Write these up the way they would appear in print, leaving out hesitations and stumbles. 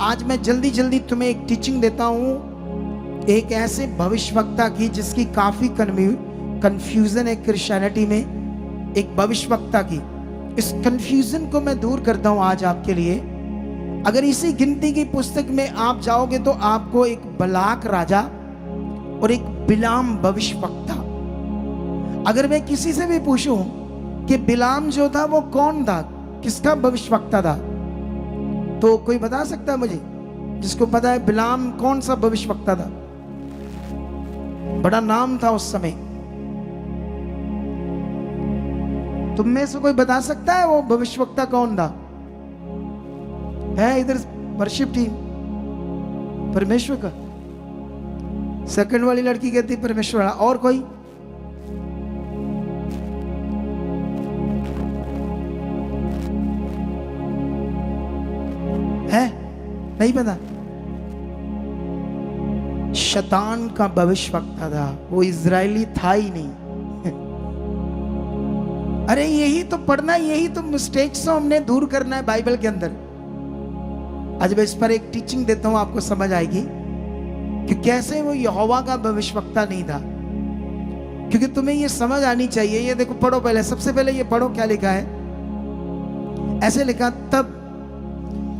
आज मैं जल्दी जल्दी तुम्हें एक टीचिंग देता हूं एक ऐसे भविष्यवक्ता की जिसकी काफी कंफ्यूजन है क्रिश्चियनिटी में। एक भविष्यवक्ता की इस कंफ्यूजन को मैं दूर करता हूं आज आपके लिए। अगर इसी गिनती की पुस्तक में आप जाओगे तो आपको एक बलाक राजा और एक बिलाम भविष्यवक्ता, अगर मैं किसी से भी पूछूं कि बिलाम जो था वो कौन था, किसका भविष्यवक्ता था, तो कोई बता सकता है मुझे? जिसको पता है बिलाम कौन सा भविष्यवक्ता था? बड़ा नाम था उस समय। तुम में से कोई बता सकता है वो भविष्यवक्ता कौन था? है इधर वर्शिप टीम? परमेश्वर का। सेकंड वाली लड़की कहती परमेश्वर। और कोई? है? नहीं पता? शैतान का भविष्यवक्ता था, वो इजरायली था ही नहीं। अरे यही तो पढ़ना, यही तो मिस्टेक्स हमने दूर करना है बाइबल के अंदर। आज मैं इस पर एक टीचिंग देता हूं, आपको समझ आएगी कि कैसे वो यहोवा का भविष्यवक्ता नहीं था। क्योंकि तुम्हें ये समझ आनी चाहिए। ये देखो, पढ़ो पहले, सबसे पहले ये पढ़ो क्या लिखा है। ऐसे लिखा, तब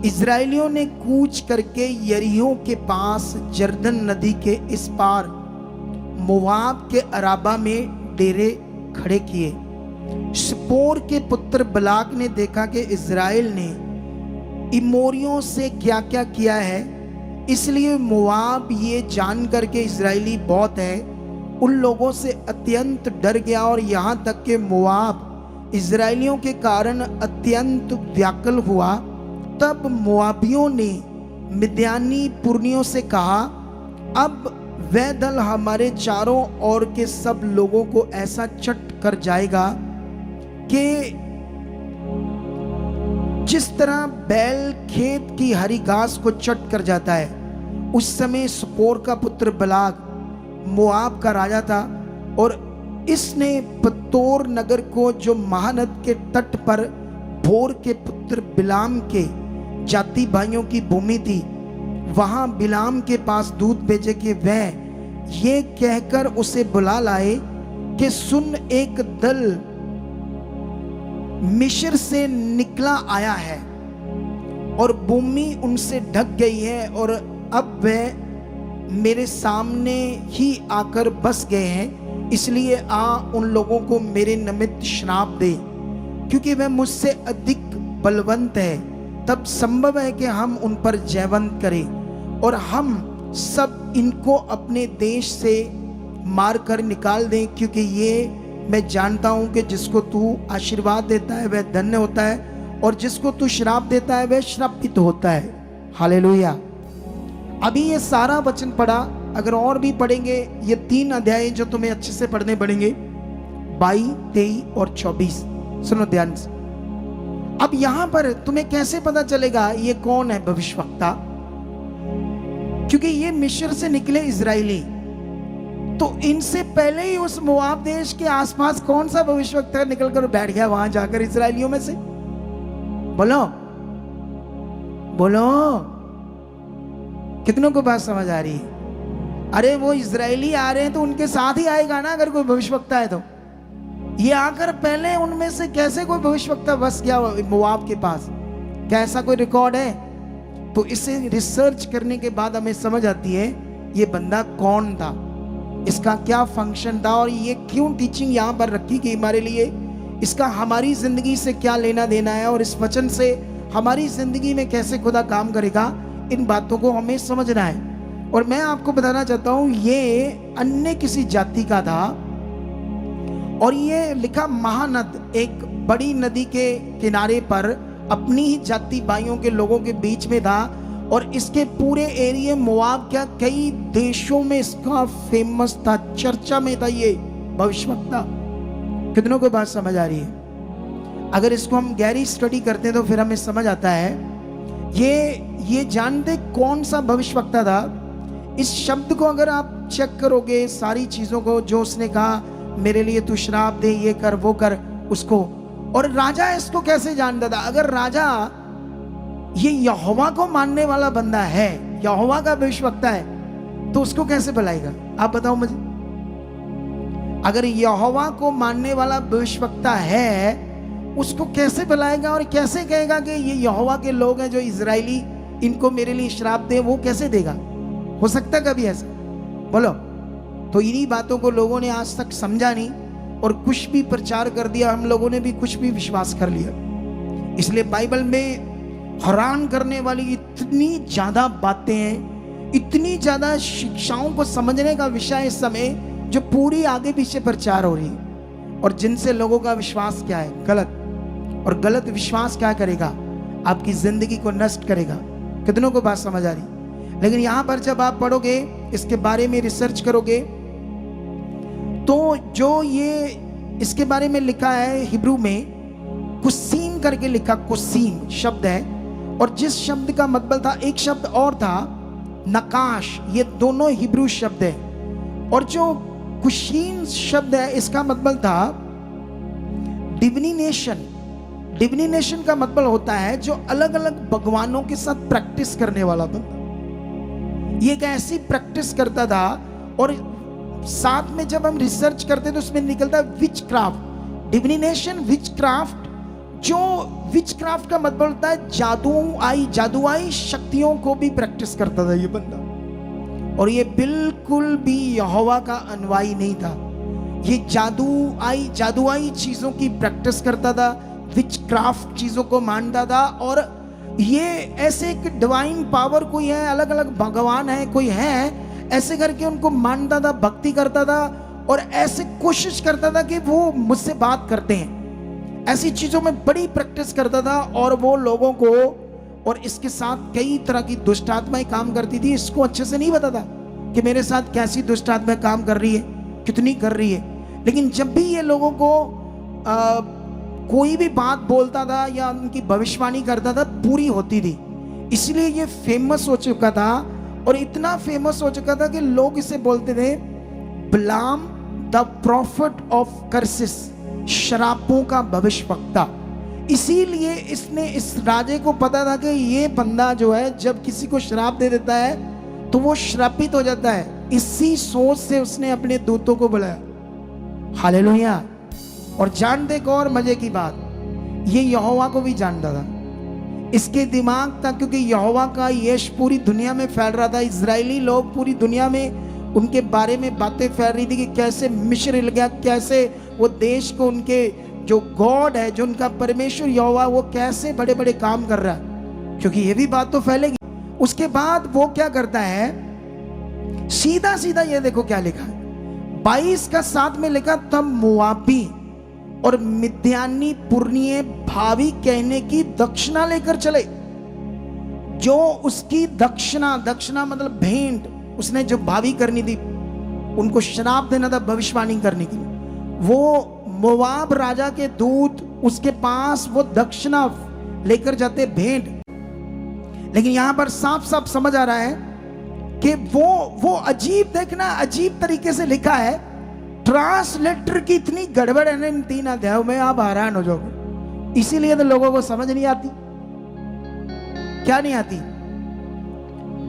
इजरायलियों ने कूच करके यरीहो के पास जर्दन नदी के इस पार मोवाब के अराबा में डेरे खड़े किए। सिप्पोर के पुत्र बलाक ने देखा कि इजराइल ने इमोरियों से क्या क्या किया है, इसलिए मोवाब ये जानकर के इजरायली बहुत है, उन लोगों से अत्यंत डर गया और यहाँ तक कि मोवाब इजरायलियों के कारण अत्यंत व्याकुल हुआ। तब मोआबियों ने मिद्यानी पुरनियों से कहा, अब वह दल हमारे चारों ओर के सब लोगों को ऐसा चट कर जाएगा कि जिस तरह बैल खेत की हरी घास को चट कर जाता है। उस समय सिप्पोर का पुत्र बलाक मोआब का राजा था और इसने पतोर नगर को, जो महानद के तट पर भोर के पुत्र बिलाम के जाति भाइयों की भूमि थी, वहां बिलाम के पास दूत भेजे कि वह ये कहकर उसे बुला लाए कि सुन, एक दल मिस्र से निकला आया है और भूमि उनसे ढक गई है और अब वह मेरे सामने ही आकर बस गए हैं, इसलिए आ उन लोगों को मेरे निमित्त श्राप दे, क्योंकि वह मुझसे अधिक बलवंत है। तब संभव है कि हम उन पर जयवंत करें और हम सब इनको अपने देश से मार कर निकाल दें, क्योंकि ये मैं जानता हूं कि जिसको तू आशीर्वाद देता है वह धन्य होता है और जिसको तू श्राप देता है वह श्रापित होता है। हालेलुया। अभी ये सारा वचन पढ़ा, अगर और भी पढ़ेंगे ये 3 अध्याय जो तुम्हें अच्छे से पढ़ने पड़ेंगे, 22, 23 और 24। सुनो ध्यान से। अब यहां पर तुम्हें कैसे पता चलेगा ये कौन है भविष्यवक्ता? क्योंकि ये मिस्र से निकले इजरायली, तो इनसे पहले ही उस मोआब देश के आसपास कौन सा भविष्यवक्ता निकल कर बैठ गया वहां जाकर इजरायलियों में से? बोलो बोलो, कितनों को बात समझ आ रही है? अरे वो इजरायली आ रहे हैं तो उनके साथ ही आएगा ना, अगर कोई भविष्यवक्ता है तो। ये आकर पहले उनमें से कैसे कोई भविष्यवक्ता बस गया मोआब के पास? क्या ऐसा कोई रिकॉर्ड है? तो इसे रिसर्च करने के बाद हमें समझ आती है ये बंदा कौन था, इसका क्या फंक्शन था और ये क्यों टीचिंग यहाँ पर रखी गई हमारे लिए, इसका हमारी जिंदगी से क्या लेना देना है और इस वचन से हमारी जिंदगी में कैसे खुदा काम करेगा, इन बातों को हमें समझना है। और मैं आपको बताना चाहता हूं ये अन्य किसी जाति का था और ये लिखा महानद, एक बड़ी नदी के किनारे पर अपनी ही जाति भाइयों के लोगों के बीच में था और इसके पूरे एरिया मोआब क्या कई देशों में इसका फेमस था, चर्चा में था ये भविष्यवक्ता। कितनों को बात समझ आ रही है? अगर इसको हम गहरी स्टडी करते हैं तो फिर हमें समझ आता है ये जानते कौन सा भविष्यवक्ता था। इस शब्द को अगर आप चेक करोगे, सारी चीजों को जो उसने कहा, मेरे लिए तू श्राप दे, ये कर वो कर, उसको। और राजा इसको कैसे जानता था? अगर राजा ये यहोवा को मानने वाला बंदा है, यहोवा का भविष्यवक्ता है, तो उसको कैसे बुलाएगा? आप बताओ मुझे। अगर यहोवा को मानने वाला भविष्यवक्ता है, उसको कैसे बुलाएगा और कैसे कहेगा कि ये यहोवा के लोग हैं जो इजरायली, इनको मेरे लिए श्राप दे? वो कैसे देगा? हो सकता कभी ऐसा? बोलो। तो इन्हीं बातों को लोगों ने आज तक समझा नहीं और कुछ भी प्रचार कर दिया, हम लोगों ने भी कुछ भी विश्वास कर लिया। इसलिए बाइबल में हैरान करने वाली इतनी ज्यादा बातें हैं, इतनी ज्यादा शिक्षाओं को समझने का विषय इस समय जो पूरी आगे पीछे प्रचार हो रही है, और जिनसे लोगों का विश्वास क्या है? गलत। और गलत विश्वास क्या करेगा? आपकी जिंदगी को नष्ट करेगा। कितनों को बात समझ आ रही? लेकिन यहां पर जब आप पढ़ोगे, इसके बारे में रिसर्च करोगे, तो जो ये इसके बारे में लिखा है हिब्रू में कुसीम करके लिखा, कुसीम शब्द है, और जिस शब्द का मतलब था, एक शब्द और था नकाश, ये दोनों हिब्रू शब्द है। और जो कुशीन शब्द है, इसका मतलब था डिविनेशन। डिविनेशन का मतलब होता है जो अलग अलग भगवानों के साथ प्रैक्टिस करने वाला बंदा। ये एक ऐसी प्रैक्टिस करता था, और साथ में जब हम रिसर्च करते तो उसमें निकलता है विच क्राफ्ट, डिविनेशन, विच क्राफ्ट। जो विच क्राफ्ट का मतलब होता है जादुआई शक्तियों को भी प्रैक्टिस करता था ये बंदा। और ये बिल्कुल भी यहोवा का अनुयायी नहीं था। ये जादुआई चीजों की प्रैक्टिस करता था, विच क्राफ्ट चीजों को मानता था, और ये ऐसे एक डिवाइन पावर कोई है, अलग अलग भगवान है, कोई है, ऐसे करके उनको मानता था, भक्ति करता था, और ऐसे कोशिश करता था कि वो मुझसे बात करते हैं। ऐसी चीजों में बड़ी प्रैक्टिस करता था, और वो लोगों को, और इसके साथ कई तरह की दुष्ट आत्माएं काम करती थी। इसको अच्छे से नहीं पता था कि मेरे साथ कैसी दुष्ट आत्मा काम कर रही है, कितनी कर रही है। लेकिन जब भी ये लोगों को कोई भी बात बोलता था या उनकी भविष्यवाणी करता था, पूरी होती थी। इसलिए ये फेमस हो चुका था, और इतना फेमस हो चुका था कि लोग इसे बोलते थे बिलाम द प्रॉफिट ऑफ कर्सिस, श्रापों का भविष्यवक्ता। इसीलिए इसने, इस राजे को पता था कि ये बंदा जो है जब किसी को श्राप दे देता है तो वो श्रापित हो जाता है। इसी सोच से उसने अपने दूतों को बुलाया। हालेलुया। और जानते को और मजे की बात, ये यहोवा को भी जानता था। इसके दिमाग था, क्योंकि यहोवा का यश पूरी दुनिया में फैल रहा था। इजरायली लोग पूरी दुनिया में उनके बारे में बातें फैल रही थी कि कैसे मिस्र हिल गया, कैसे वो देश को, उनके जो गॉड है, जो उनका परमेश्वर यहोवा, वो कैसे बड़े बड़े काम कर रहा है, क्योंकि ये भी बात तो फैलेगी। उसके बाद वो क्या करता है, सीधा सीधा ये देखो क्या लिखा है, 22 का 7 में लिखा, तब मोआबी और मिद्यानी पुरनिये भावी कहने की दक्षिणा लेकर चले। जो उसकी दक्षिणा मतलब भेंट, उसने जो भावी करनी थी, उनको श्राप देना था भविष्यवाणी करने के लिए, वो मोआब राजा के दूत उसके पास वो दक्षिणा लेकर जाते, भेंट। लेकिन यहां पर साफ साफ समझ आ रहा है कि वो अजीब, देखना अजीब तरीके से लिखा है। ट्रांसलेटर की इतनी गड़बड़ है ना इन 3 अध्यायों में, आप हैरान हो जाओगे। इसीलिए तो लोगों को समझ नहीं आती। क्या नहीं आती?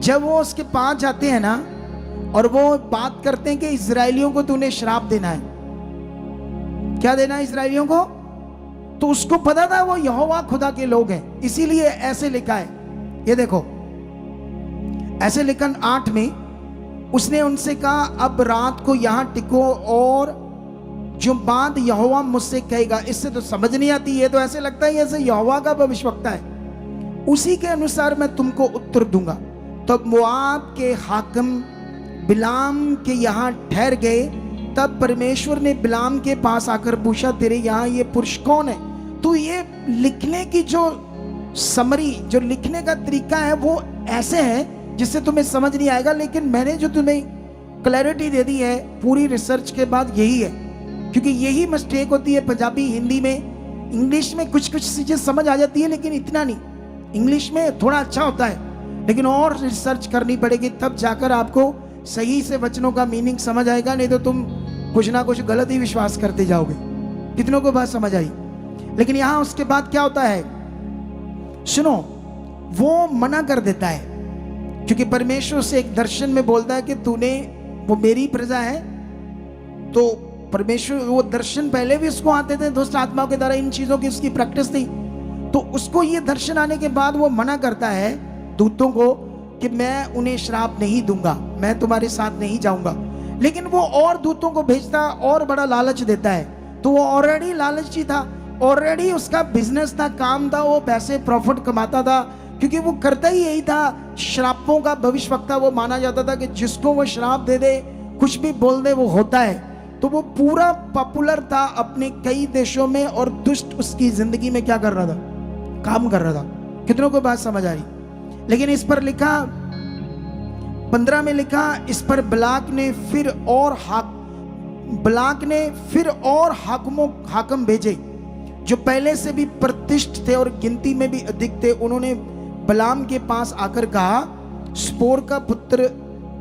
जब वो उसके पास जाते हैं ना, और वो बात करते हैं कि इजरायलियों को तूने श्राप देना है। क्या देना है इजरायलियों को? तो उसको पता था वो यहोवा खुदा के लोग हैं, इसीलिए ऐसे लिखा है। ये देखो, ऐसे लिखन 8 में उसने उनसे कहा, अब रात को यहां टिको, और जो बात यहोवा मुझसे कहेगा। इससे तो समझ नहीं आती, ये तो ऐसे लगता है जैसे यहोवा का भविष्यवक्ता है। उसी के अनुसार मैं तुमको उत्तर दूंगा। तब मोआब के हाकिम बिलाम के यहाँ ठहर गए। तब परमेश्वर ने बिलाम के पास आकर पूछा, तेरे यहाँ ये पुरुष कौन है? तो ये लिखने की जो समरी, जो लिखने का तरीका है, वो ऐसे है जिससे तुम्हें समझ नहीं आएगा। लेकिन मैंने जो तुम्हें क्लैरिटी दे दी है पूरी रिसर्च के बाद, यही है। क्योंकि यही मिस्टेक होती है पंजाबी, हिंदी में, इंग्लिश में कुछ कुछ चीजें समझ आ जाती है, लेकिन इतना नहीं। इंग्लिश में थोड़ा अच्छा होता है, लेकिन और रिसर्च करनी पड़ेगी, तब जाकर आपको सही से वचनों का मीनिंग समझ आएगा। नहीं तो तुम कुछ ना कुछ गलत ही विश्वास करते जाओगे। कितनों को बात समझ आई? लेकिन यहां उसके बाद क्या होता है सुनो, वो मना कर देता है, क्योंकि परमेश्वर से एक दर्शन में बोलता है कि तूने, वो मेरी प्रजा है। तो परमेश्वर, वो दर्शन पहले भी उसको आते थे, दुष्ट आत्माओं के द्वारा इन चीजों की उसकी प्रैक्टिस थी। तो उसको ये दर्शन आने के बाद वो मना करता है दूतों को कि मैं उन्हें श्राप नहीं दूंगा, मैं तुम्हारे साथ नहीं जाऊंगा। लेकिन वो और दूतों को भेजता और बड़ा लालच देता है। तो वो ऑलरेडी लालची था, ऑलरेडी उसका बिजनेस था, काम था, वो पैसे प्रॉफिट कमाता था, क्योंकि वो करता ही यही था। श्रापों का भविष्यवक्ता वो माना जाता था कि जिसको वो श्राप दे दे, कुछ भी बोल दे, वो होता है। तो वो पूरा पॉपुलर था अपने कई देशों में, और दुष्ट उसकी जिंदगी में क्या कर रहा था, काम कर रहा था। कितनों को बात समझ आ रही? लेकिन इस पर लिखा 15 में लिखा, इस पर बलाक ने फिर और हाकम भेजे जो पहले से भी प्रतिष्ठित थे और गिनती में भी अधिक थे। उन्होंने बलाम के पास आकर कहा, स्पोर का पुत्र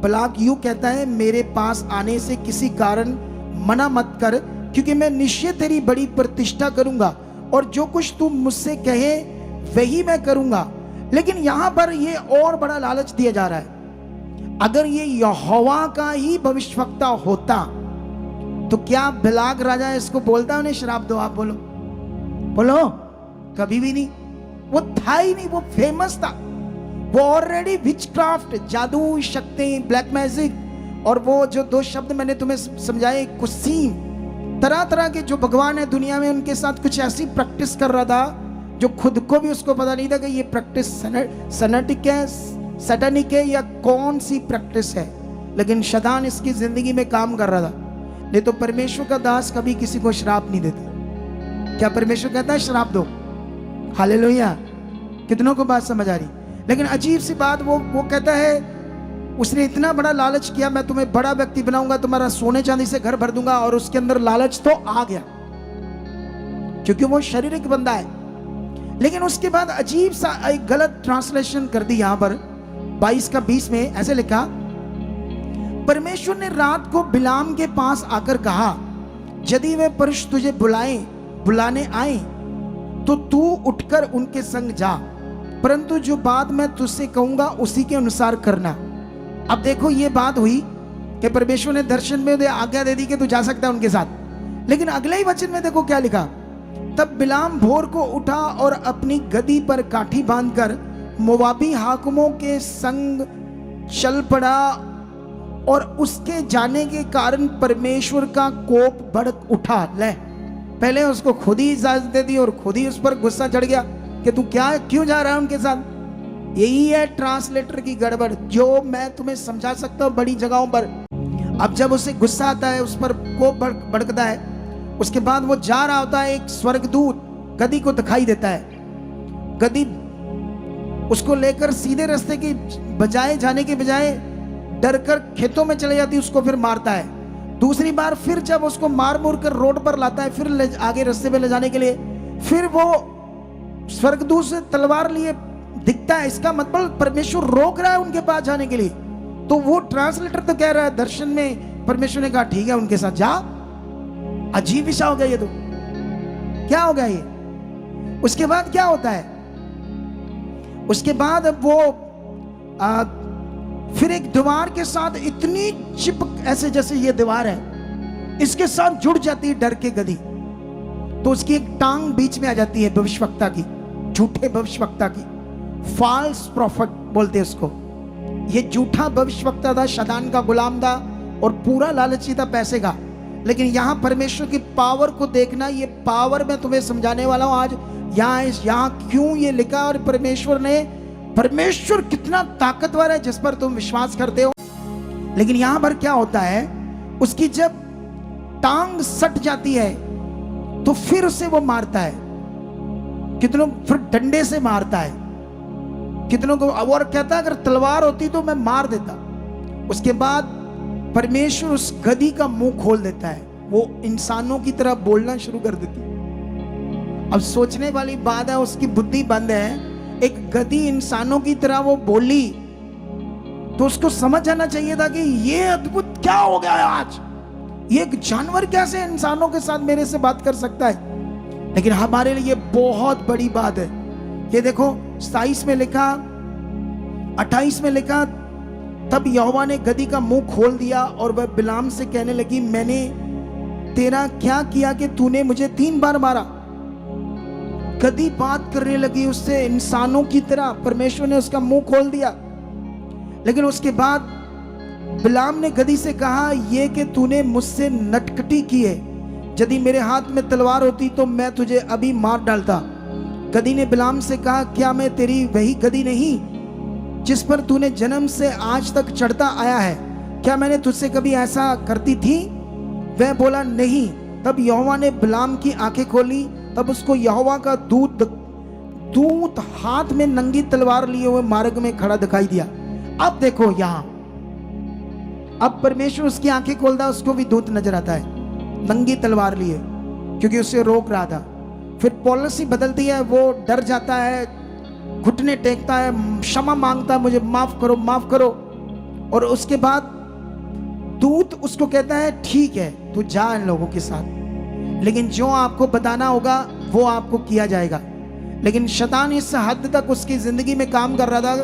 बलाक यूं कहता है, मेरे पास आने से किसी कारण मना मत कर, क्योंकि मैं निश्चय तेरी बड़ी प्रतिष्ठा करूंगा और जो कुछ तू मुझसे कहे वही मैं करूंगा। लेकिन यहां पर ये और बड़ा लालच दिया जा रहा है। अगर ये यहोवा का ही भविष्यवक्ता होता तो क्या बलाक राजा इसको बोलता उन्हें श्राप दो? आप बोलो, बोलो, कभी भी नहीं। वो था ही नहीं, वो फेमस था, वो ऑलरेडी विचक्राफ्ट, जादू शक्ति, ब्लैक मैजिक, और वो जो 2 शब्द मैंने तुम्हें समझाए, कुसीम, तरह तरह के जो भगवान है दुनिया में, उनके साथ कुछ ऐसी प्रैक्टिस कर रहा था जो खुद को भी उसको पता नहीं था कि ये प्रैक्टिस सैटेनिक है, सैटेनिक है या कौन सी प्रैक्टिस है। लेकिन शैतान इसकी जिंदगी में काम कर रहा था। नहीं तो परमेश्वर का दास कभी किसी को श्राप नहीं देता। क्या परमेश्वर कहता है श्राप दो? हालेलुया। कितनों को बात समझ आ रही? लेकिन अजीब सी बात, वो कहता है, उसने इतना बड़ा लालच किया, मैं तुम्हें बड़ा व्यक्ति बनाऊंगा, तुम्हारा सोने चांदी से घर भर दूंगा, और उसके अंदर लालच तो आ गया क्योंकि वो शारीरिक बंदा है। लेकिन उसके बाद अजीब सा एक गलत ट्रांसलेशन कर दी। यहां पर 22 का 20 में ऐसे लिखा, परमेश्वर ने रात को बिलाम के पास आकर कहा, यदि वे पुरुष तुझे बुलाने आए तो तू उठकर उनके संग जा, परंतु जो बात मैं तुझसे कहूंगा उसी के अनुसार करना। अब देखो, ये बात हुई कि परमेश्वर ने दर्शन में आज्ञा दे दी कि तू जा सकता है उनके साथ। लेकिन अगले ही वचन में देखो क्या लिखा, तब बिलाम भोर को उठा और अपनी गदी पर काठी बांधकर मोवाबी हाकिमों के संग चल पड़ा, और उसके जाने के कारण परमेश्वर का कोप भड़क उठा। ले, पहले उसको खुद ही इजाजत दे दी और खुद ही उस पर गुस्सा चढ़ गया कि तू क्यों जा रहा है उनके साथ। यही है ट्रांसलेटर की गड़बड़, जो मैं तुम्हें समझा सकता हूं बड़ी जगहों पर। अब जब उसे गुस्सा आता है, उस पर कोप भड़कता है, उसके बाद वो जा रहा होता है, एक स्वर्गदूत गदी को दिखाई देता है। गदी उसको लेकर सीधे रास्ते की बजाय जाने के बजाय डरकर खेतों में चले जाती, उसको फिर मारता है। दूसरी बार फिर जब उसको मार कर रोड पर लाता है, फिर आगे रास्ते पे ले जाने के लिए, फिर वो स्वर्गदूत से तलवार लिए दिखता है। इसका मतलब परमेश्वर रोक रहा है उनके पास जाने के लिए। तो वो ट्रांसलेटर तो कह रहा है, दर्शन में परमेश्वर ने कहा ठीक है उनके साथ जा। अजीब विषय हो गया ये, तो क्या हो गया ये? उसके बाद क्या होता है? उसके बाद वो फिर एक दीवार के साथ इतनी चिपक, ऐसे जैसे ये दीवार है, इसके साथ जुड़ जाती है डर के गदी। तो उसकी एक टांग बीच में आ जाती है भविष्यवक्ता की, झूठे भविष्यवक्ता की, फॉल्स प्रॉफिट बोलते हैं उसको। ये झूठा भविष्यवक्ता था, शैतान का गुलाम था और पूरा लालची था पैसे का। लेकिन यहां परमेश्वर की पावर को देखना, ये पावर मैं तुम्हें समझाने वाला हूं आज। यहां क्यों ये लिखा, और परमेश्वर कितना ताकतवर है जिस पर तुम विश्वास करते हो। लेकिन यहां पर क्या होता है, उसकी जब टांग सट जाती है तो फिर उसे वो मारता है। कितनों फिर डंडे से मारता है, कितनों को, और कहता है अगर तलवार होती तो मैं मार देता। उसके बाद परमेश्वर उस गधी का मुंह खोल देता है, वो इंसानों की तरह बोलना शुरू कर देती। अब सोचने वाली बात है, उसकी बुद्धि बंद है। एक गधी इंसानों की तरह वो बोली तो उसको समझ आना चाहिए था कि ये अद्भुत क्या हो गया है आज, ये एक जानवर कैसे इंसानों के साथ मेरे से बात कर सकता है। लेकिन हमारे लिए बहुत बड़ी बात है। ये देखो, 27 में लिखा, 28 में लिखा, तब यहोवा ने गदही का मुंह खोल दिया और वह बिलाम से कहने लगी, मैंने तेरा क्या किया कि तूने मुझे 3 बार मारा। गदही बात करने लगी उससे इंसानों की तरह, परमेश्वर ने उसका मुंह खोल दिया। लेकिन उसके बाद बिलाम ने गदही से कहा, ये कि तूने मुझसे नटखटी की है, यदि मेरे हाथ में तलवार होती तो मैं तुझे अभी मार डालता। गदही ने बिलाम से कहा, क्या मैं तेरी वही गदही नहीं जिस पर तूने जन्म से आज तक चढ़ता आया है? क्या मैंने तुझसे कभी ऐसा करती थी? वह बोला, नहीं। तब यहोवा ने बिलाम की आंखें खोली, तब उसको यहोवा का दूत हाथ में नंगी तलवार लिए हुए मार्ग में खड़ा दिखाई दिया। अब देखो यहां, अब परमेश्वर उसकी आंखें खोलता है, उसको भी दूत नजर आता है नंगी तलवार लिए, क्योंकि उसे रोक रहा था। फिर पॉलिसी बदलती है, वो डर जाता है, घुटने टेकता है, क्षमा मांगता है, मुझे माफ करो माफ करो। और उसके बाद दूत उसको कहता है, ठीक है तू जा इन लोगों के साथ, लेकिन जो आपको बताना होगा वो आपको किया जाएगा। लेकिन शैतान इस हद तक उसकी जिंदगी में काम कर रहा था,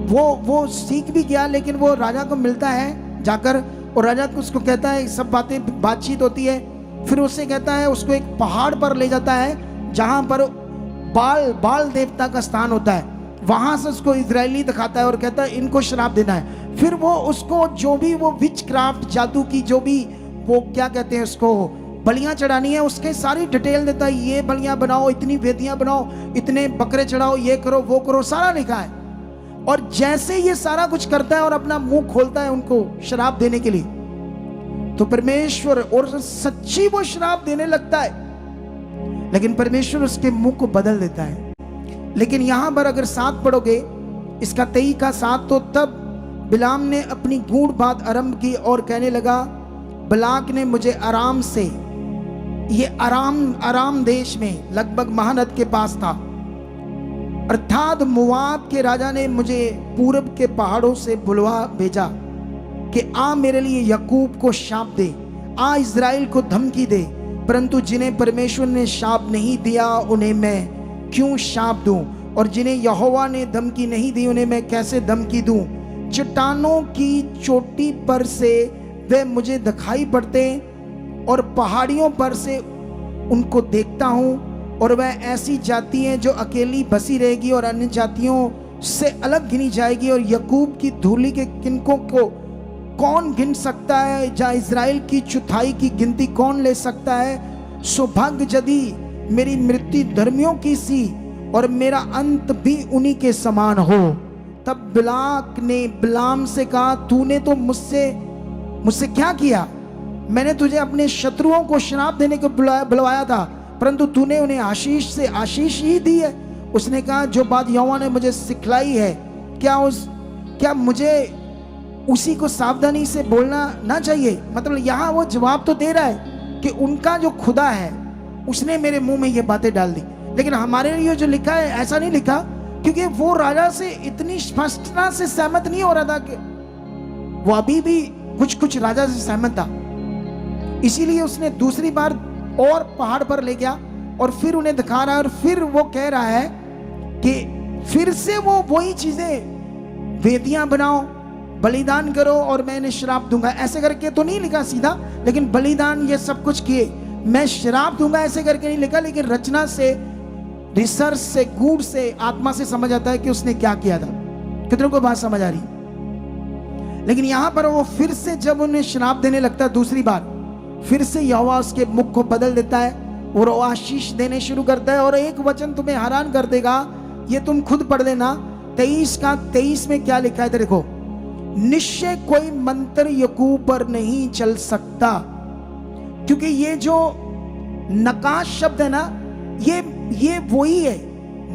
वो सीख भी गया। लेकिन वो राजा को मिलता है जाकर, और राजा को उसको कहता है, सब बातें बातचीत होती है। फिर उससे कहता है, उसको एक पहाड़ पर ले जाता है जहां पर बाल देवता का स्थान होता है। वहां से उसको इजरायली दिखाता है और कहता है इनको श्राप देना है। फिर वो उसको जो भी वो विच क्राफ्ट, जादू की जो भी वो क्या कहते हैं उसको, बलियां चढ़ानी है, उसके सारी डिटेल देता है। ये बलियां बनाओ, इतनी वेदियां बनाओ, इतने बकरे चढ़ाओ, ये करो वो करो, सारा लिखा है। और जैसे ये सारा कुछ करता है और अपना मुंह खोलता है उनको श्राप देने के लिए, तो परमेश्वर, और सच्ची वो श्राप देने लगता है, लेकिन परमेश्वर उसके मुंह को बदल देता है। लेकिन यहां पर अगर 7 पढ़ोगे, इसका 23 का 7, तो तब बिलाम ने अपनी गूढ़ बात आरंभ की और कहने लगा, बलाक ने मुझे आराम से, ये आराम देश में लगभग महानद के पास था, अर्थात मोआब के राजा ने मुझे पूरब के पहाड़ों से बुलवा भेजा कि आ मेरे लिए याकूब को शाप दे, आ इज़राइल को धमकी दे, परंतु जिन्हें परमेश्वर ने शाप नहीं दिया उन्हें मैं क्यों शाप दूं, और जिन्हें यहोवा ने धमकी नहीं दी उन्हें मैं कैसे धमकी दूं। चट्टानों की चोटी पर से वे मुझे दिखाई पड़ते और पहाड़ियों पर से उनको देखता हूं, और वह ऐसी जाति है जो अकेली बसी रहेगी और अन्य जातियों से अलग गिनी जाएगी, और याकूब की धूली के किनकों को कौन गिन सकता है, जहाँ इज़राइल की चौथाई की गिनती कौन ले सकता है। सौभाग्य यदि मेरी मृत्यु धर्मियों की सी और मेरा अंत भी उन्हीं के समान हो। तब बिलाक ने बिलाम से कहा, तूने तो मुझसे क्या किया? मैंने तुझे अपने शत्रुओं को श्राप देने को बुलवाया था, परंतु तूने उन्हें आशीष से आशीष ही दी है। उसने कहा, जो बात यहोवा ने मुझे सिखलाई है, क्या मुझे उसी को सावधानी से बोलना ना चाहिए? मतलब यहाँ वो जवाब तो दे रहा है कि उनका जो खुदा है उसने मेरे मुंह में ये बातें डाल दी, लेकिन हमारे लिए जो लिखा है ऐसा नहीं लिखा, क्योंकि वो राजा से इतनी स्पष्टता से सहमत नहीं हो रहा था कि वो अभी भी कुछ राजा से सहमत था। इसीलिए उसने दूसरी बार और पहाड़ पर ले गया और फिर उन्हें दिखा रहा है, और फिर वो कह रहा है कि फिर से वो वही चीजें, वेदियां बनाओ, बलिदान करो और मैं इन्हें श्राप दूंगा। ऐसे करके तो नहीं लिखा सीधा, लेकिन बलिदान ये सब कुछ किए, मैं श्राप दूंगा ऐसे करके नहीं लिखा, लेकिन रचना से, रिसर्च से, गूढ़ से, आत्मा से समझ आता है कि उसने क्या किया था। कितनों को बात समझ आ रही? लेकिन यहां पर वो फिर से जब उन्हें श्राप देने लगता है दूसरी बार, फिर से यहोवा उसके मुख को बदल देता है और वो आशीष देने शुरू करता है। और एक वचन तुम्हें हैरान कर देगा, ये तुम खुद पढ़ लेना, 23 का 23 में क्या लिखा है देखो, निश्चय कोई मंत्र याकूब पर नहीं चल सकता। क्योंकि ये जो नकाश शब्द है ना, ये वही है,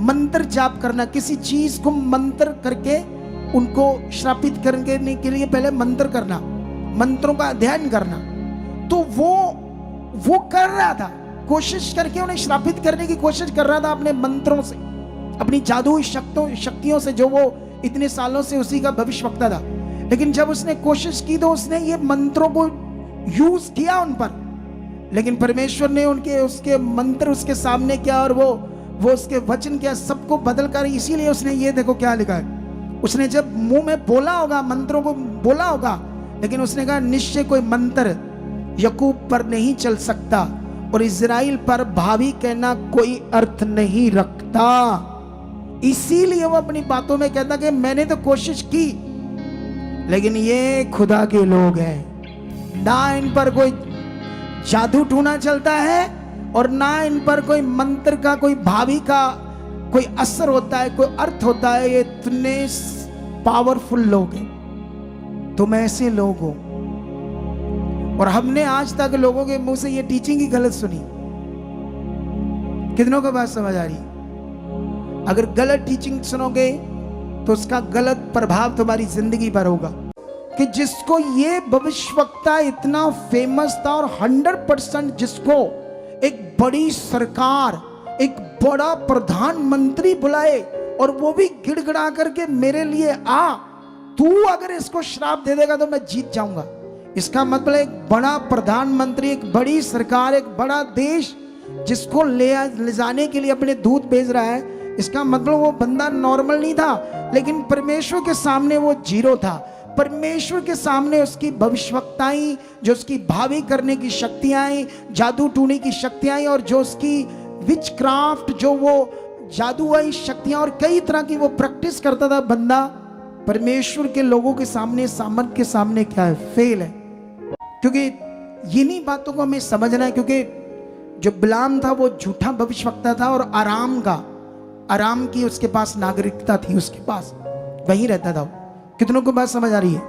मंत्र जाप करना, किसी चीज को मंत्र करके उनको श्रापित करने के लिए पहले मंत्र करना, मंत्रों का अध्ययन करना। तो वो कर रहा था, कोशिश करके उन्हें श्रापित करने की कोशिश कर रहा था अपने मंत्रों से, अपनी जादुई शक्तियों से, जो वो इतने सालों से उसी का भविष्यवक्ता था। लेकिन जब उसने कोशिश की तो उसने ये मंत्रों को यूज किया उन पर, लेकिन परमेश्वर ने उसके मंत्र उसके सामने किया और वो वो उसके वचन क्या सबको बदल कर, इसीलिए उसने ये देखो क्या लिखा है, उसने जब मुंह में बोला होगा, मंत्रों को बोला होगा, लेकिन उसने कहा निश्चय कोई मंत्र याकूब पर नहीं चल सकता और इजराइल पर भावी कहना कोई अर्थ नहीं रखता। इसीलिए वो अपनी बातों में कहता कि मैंने तो कोशिश की, लेकिन ये खुदा के लोग हैं, ना इन पर कोई जादू टूना चलता है और ना इन पर कोई मंत्र का, कोई भावी का कोई असर होता है, कोई अर्थ होता है। ये इतने पावरफुल लोग हैं, तुम ऐसे लोग हो। और हमने आज तक लोगों के मुंह से ये टीचिंग ही गलत सुनी। कितनों को बात समझ आ रही? अगर गलत टीचिंग सुनोगे तो उसका गलत प्रभाव तुम्हारी जिंदगी पर होगा। कि जिसको ये भविष्यवक्ता इतना फेमस था और 100% जिसको एक बड़ी सरकार, एक बड़ा प्रधानमंत्री बुलाए और वो भी गिड़गिड़ा करके मेरे लिए आ, तू अगर इसको श्राप दे देगा तो मैं जीत जाऊंगा। इसका मतलब एक बड़ा प्रधानमंत्री, एक बड़ी सरकार, एक बड़ा देश जिसको ले जाने के लिए अपने दूत भेज रहा है, इसका मतलब वो बंदा नॉर्मल नहीं था, लेकिन परमेश्वर के सामने वो जीरो था। परमेश्वर के सामने उसकी भविष्यवक्ताएं, जो उसकी भावी करने की शक्तियां, जादू टूने की शक्तियां और जो उसकी विच क्राफ्ट, जो वो जादुई शक्तियां और कई तरह की वो प्रैक्टिस करता था बंदा, परमेश्वर के लोगों के सामने, सामर्थ के सामने क्या है? फेल है। क्योंकि इन्हीं बातों को हमें समझना है। क्योंकि जो बिलाम था वो झूठा भविष्यवक्ता था और आराम की उसके पास नागरिकता थी, उसके पास वहीं रहता था। कितनों को बात समझ आ रही है?